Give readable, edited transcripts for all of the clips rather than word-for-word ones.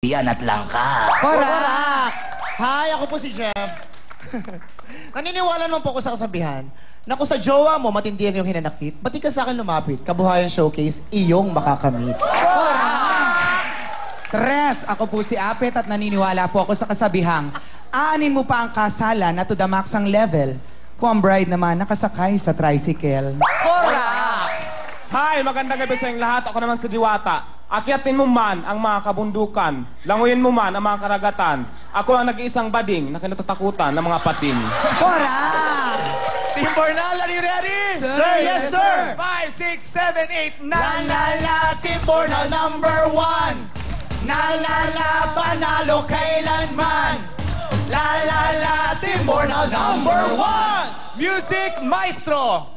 Yan at langka. Correct! Hi, ako po si Jeff. Naniniwala naman po ako sa kasabihan na kung sa jowa mo matindihan yung hinanakit, ba't di ka sa akin lumapit? Kabuhayan Showcase, iyong makakamit. Tres, ako po si Apet at naniniwala po ako sa kasabihang aanin mo pa ang kasalan na to the max ang level kung ang bride naman nakasakay sa tricycle. Hi, magandang gabi sa inyong lahat. Ako naman si Diwata. Akyatin mo man ang mga kabundukan. Languyin mo man ang mga karagatan. Ako ang nag-iisang bading na kinatatakutan ng mga patin. Correct! Team Bornal, are you ready? Sir, yes, sir! 5, 6, 7, 8, 9. La Team Bornal number 1. La panalo kailanman. La Team Bornal number 1. Music Maestro!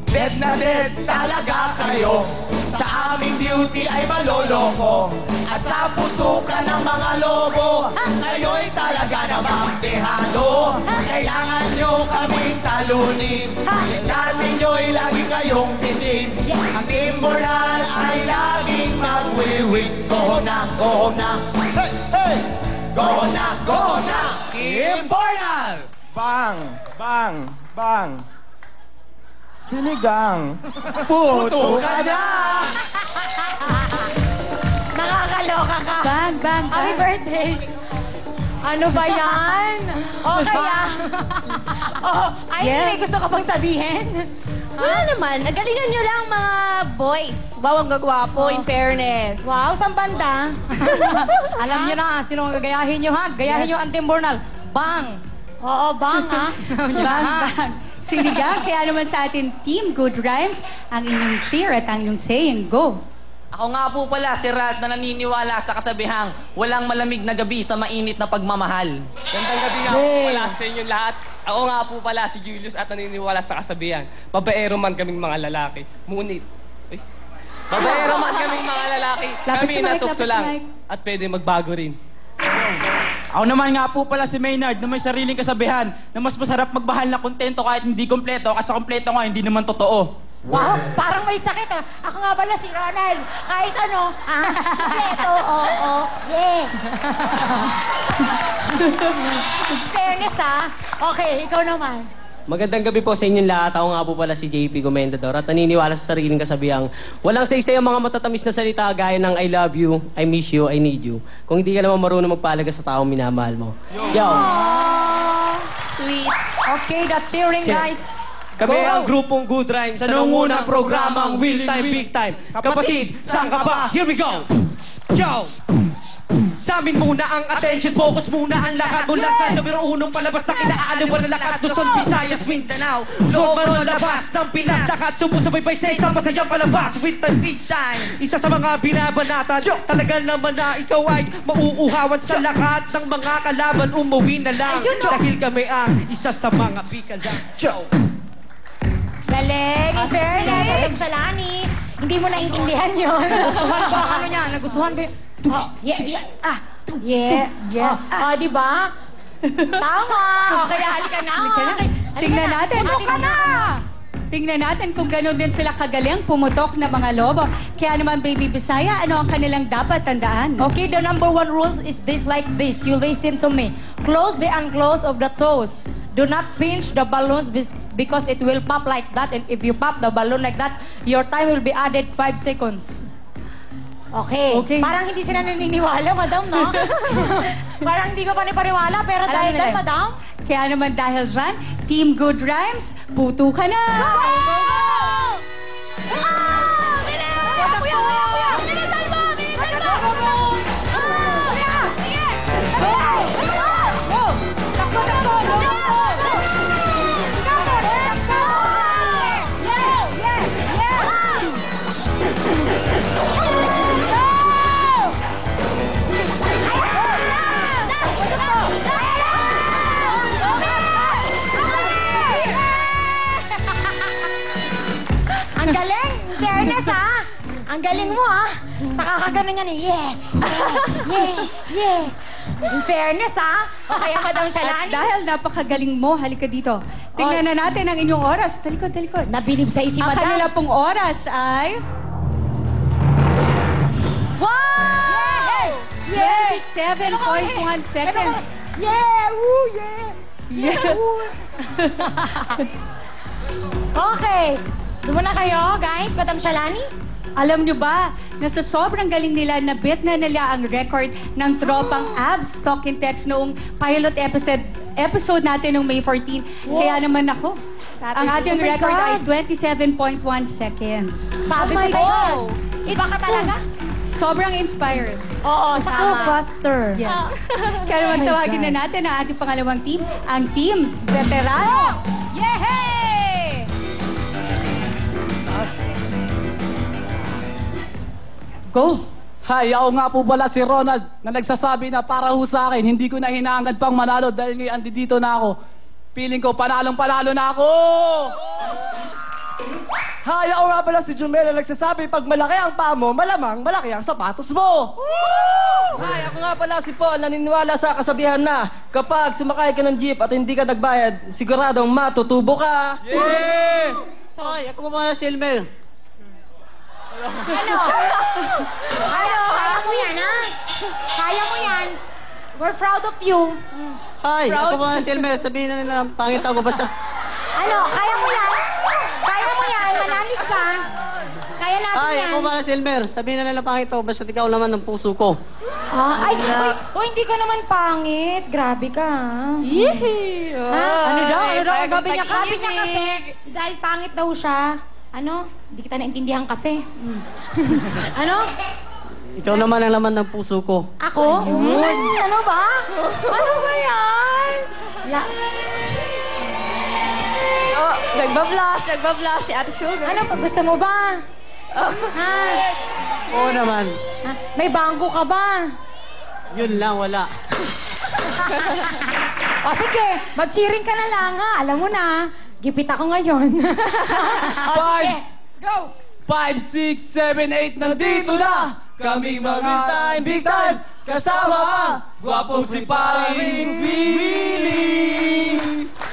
Dead na dead talaga kayo. Sa aming beauty ay maloloko. At sa putukan ng mga lobo, kayo'y talaga namang dehado. Kailangan nyo kaming talunin. Isarmin nyo'y lagi kayong bitin. Ang Team Bornal ay laging magwiwis. Go na, go na. Hey, hey! Go na, go na. Team Bornal! Bang! Bang! Bang! Sinigang! Puto ka na! Nakakaloka ka. Bang, bang, Happy bang. birthday. Ano ba yan? Okay ah. Oh, ay, Yes. may gusto ka bang sabihin? Wala naman. Nagalingan nyo lang mga boys. Wow, ang gagwapo, in fairness. Wow, saan banda? Alam nyo na, sino ang gagayahin nyo, ha? Gayahin nyo ang Team Bornal. Bang! Oo, bang ah. Bang, bang. Sinigang, kaya naman sa atin, Team Good Rhymes, ang inyong cheer at ang inyong saying, go! Ako nga po pala si Rat na naniniwala sa kasabihang walang malamig na gabi sa mainit na pagmamahal. Gandang gabi nga po pala sa inyong lahat. Ako nga po pala si Julius at naniniwala sa kasabihan. Babaero man kaming mga lalaki. Ngunit, babaero man kaming mga lalaki. Lapit Kami sa mic, natukso lapit sa lang. mic. At pwede magbago rin. Ako naman nga po pala si Maynard na may sariling kasabihan na mas masarap magmahal na kontento kahit hindi kompleto kasi kompleto nga hindi naman totoo. Wow, parang may sakit ah. Ako nga pala si Ronald. Kahit ano, kompleto, oo, yeah. Fairness ah. Okay, ikaw naman. Magandang gabi po sa inyong lahat. Ako nga po pala si JP Comendador at naniniwala sa sariling kasabihang walang saysay ang mga matatamis na salita gaya ng I love you, I miss you, I need you. Kung hindi ka naman marunong magpalaga sa taong minamahal mo. Yo! Sweet. Okay, the cheering, guys. Kami ang grupong Good Rhymes sa nungunang programang Will Time Big Time. Kapatid, saan ka ba? Here we go! Yo! Sa amin muna ang attention, focus muna ang lahat mula sa numero 1 palabas na kinaaliwan ng lakat. Luzon, Visayas, Mindanao, loob man labas ng Pinas, lahat sumusubaybay sa isang masayang palabas. With Time Big Time, isa sa mga binabanatan, talaga naman na ikaw ay mauuhawan sa lahat ng mga kalaban. Umuwi na lang dahil kami ang isa sa mga bikalang. Galing, in fairness, Adam Shalani. Hindi mo naintindihan yun. Nagustuhan ba ano niya? Nagustuhan ba? Oh, yeah. Yes. Oh, di ba? Tama. Okay, halika na. Okay. Tingnan natin. Putok ka na. Tingnan natin kung gano'n din sila kagaling pumutok na mga lobo. Kaya naman, Baby Bisaya, ano ang kanilang dapat tandaan? Okay, the number 1 rule is this like this. You listen to me. Close the unclose of the toes. Do not pinch the balloons because it will pop like that. And if you pop the balloon like that, your time will be added 5 seconds. Okay. Parang hindi sila naniniwala, madam, no? Parang hindi ka panipariwala, pero dahil dyan, madam? Kaya naman dahil dyan, Team Good Rhymes, puto ka na! Ang galing! Fairness, ha? Ang galing mo, ha? Sa kakaganon yan, eh. Yeah. In fairness, ha? Okay, Madam Shalani. Dahil napakagaling mo, halika dito. Tingnan na natin ang inyong oras. Talikod, talikod. Nabilib sa isip, Ang Madam. kanila pong oras ay 27.1 seconds. Yeah! Woo! Yeah! Yes. Okay. Doon na kayo, guys. Madam Shalani? Alam nyo ba, na sa sobrang galing nila, nabit na nila ang record ng tropang Abs Talk and Text noong pilot episode natin noong May 14. Kaya naman ako, ang ating Oh my record ay God. 27.1 seconds. Sabi ko sa'yo. Iba ka talaga? Sobrang inspired. Oo, So tama. faster. Yes. Kaya naman tawagin na natin ang ating pangalawang team, ang Team Veterano. Yehey! Go! Hi, ako nga po pala si Ronald na nagsasabi na para ho sa akin, hindi ko na hinaangad pang manalo dahil ngayon andito na ako. Feeling ko panalong-panalo na ako! Hi, ako nga pala si Jumel na nagsasabi pag malaki ang paa mo, malamang malaki ang sapatos mo. Hi, ako nga pala si Paul, naniniwala sa kasabihan na kapag sumakay ka ng jeep at hindi ka nagbayad, siguradong matutubo ka. Yeah! Hi, ako nga pala si Elmer. Ano? Kaya mo yan, ha? Kaya mo yan. We're proud of you. Hi, ako nga si Elmer. Sabihin na nila, pangit ako basta... Ano? Kaya mo yan? Kaya mo yan. Manalig ka. Kaya natin Hi, yan. ako nga si Elmer. Sabihin na nila, pangit ako basta ikaw naman ng puso ko. Ay, hindi ka naman pangit. Grabe ka, ha? Ha? Ano daw? Ano daw? Sabi niya Sabi niya kasi, dahil pangit daw siya, ano? Hindi kita naintindihan kasi. Ano? Ikaw naman ang laman ng puso ko. Ako? Ano ba? Ano ba yan? Oh, nagbablush si Ate Sugar. Ano? Gusto mo ba? Ha? Oo naman. Ha? May bangko ka ba? Yun lang, wala. O sige, mag-cheering ka na lang, ha? Alam mo na, gipit ako ngayon. O sige, go! 5, 6, 7, 8, nandito na! Kami mga big time, kasama ang gwapong si Paring Willie!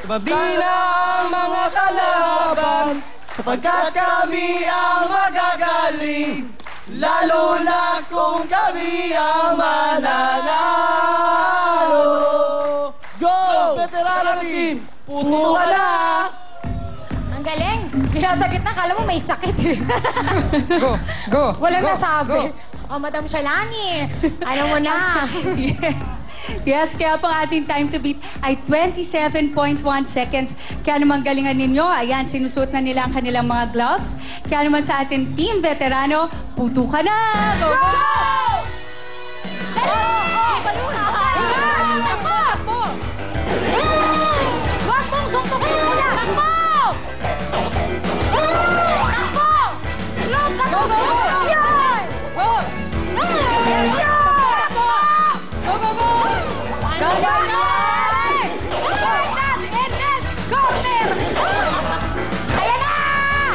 Mabila ang mga kalaban, sapagkat kami ang magagaling, lalo na kung kami ang mananalo! Go! Veterano team, puto ka na! Ang galing. Pinasagot na, kala mo may sakit eh. Go! Walang nasabi. O, Madam Shalani, alam mo na. Yes, kaya po ang ating time to beat ay 27.1 seconds. Kaya naman galingan ninyo, ayan, sinusuot na nila ang kanilang mga gloves. Kaya naman sa ating Team Veterano, puto ka na! Go! Huwag mong suntukin muna! Takbo! Takbo! Close ka! Go! Yan! Go! Yan! Takbo! Go, go, go! Corner! Ayan na!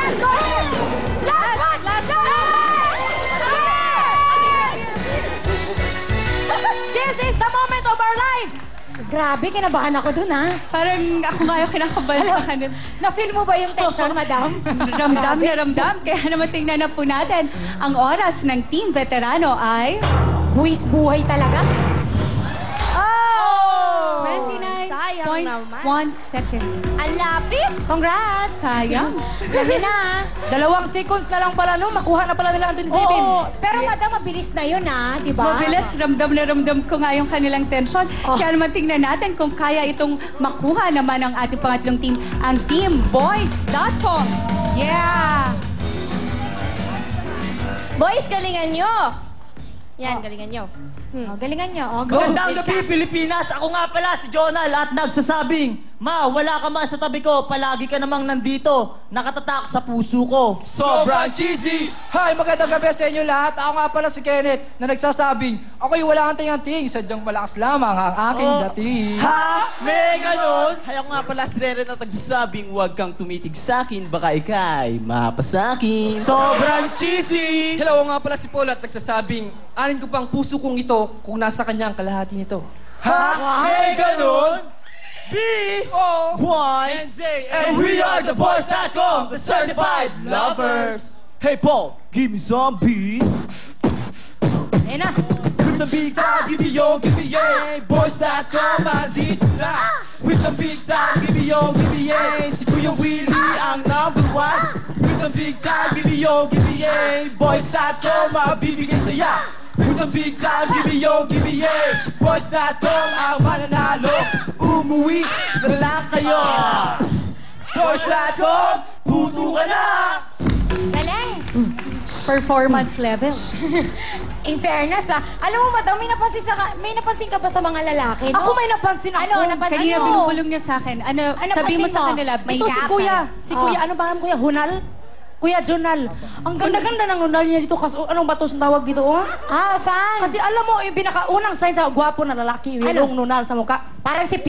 Last one! Last one! This is the moment of our lives! Grabe, kinabahan ako dun, ha? Parang ako nga yung kinakabahan sa kanila. Na-feel mo ba yung tension, madam? Ramdam na ramdam. Kaya naman tingnan na po natin. Ang oras ng Team Veterano ay... Buwis buhay talaga? Oh! 29.1 seconds. Ang lapit! Congrats! Sayang. Ganyan na. 2 seconds na lang pala, no? Makuha na pala nila ang 27. Oo. Pero madam, mabilis na yun, ha? Di ba? Mabilis, ramdam na ramdam ko nga yung kanilang tension. Kaya naman tingnan natin kung kaya itong makuha naman ang ating pangatlong team, ang teamboys.com. Yeah! Boys, galingan nyo! Yan, galingan nyo. Galingan nyo. Magandang gabi, Pilipinas! Ako nga pala si Jonal at nagsasabing, Ma, wala ka man sa tabi ko, palagi ka namang nandito, nakatatak sa puso ko. Sobrang cheesy! Hi, magandang gabi sa inyo lahat. Ako nga pala si Kenneth na nagsasabing, ako'y wala kang tingang-ting, sadyang malakas lamang ang aking dating. Ha? May ganon? Hay, ako nga pala si Rere na nagsasabing huwag kang tumitig sa'kin, baka ikay mapasakin. Sobrang cheesy! Hello, ako nga pala si Paul at nagsasabing, anin ko pang puso kong ito kung nasa kanya ang kalahati nito. Ha? May ganon? B-O-Y And we are the boys.com, the certified lovers. Hey Paul, give me some beat. Ayun na. Give me With some big time, give me yo, Boys.com, andito na. With some big time, give me yo, si Kuya Willie ang number one. With some big time, give me yo, Boys.com, mabibigay saya. With some big time, give me yo, Boys.com ang mananalo. Umuwi na lang kayo. Boys.com, puto ka na. Galing! Performance level. In fairness, alam mo, madam, may napansin ka ba sa mga lalaki, no? Ako may napansin ako. Ano, napansin Kanina mo? binubulong niya sa akin. Sabi mo napansin sa mo? kanila, May Ito si gasa. Kuya. Si Kuya, ano ba Kuya? Hunal? Kuya Jonal. Ang ganda-ganda ng hunal niya dito. Anong batos ang tawag dito, oh? Ah, saan? Kasi alam mo, yung pinakaunang sign sa gwapo na lalaki, yung nunal sa mukha. Parang si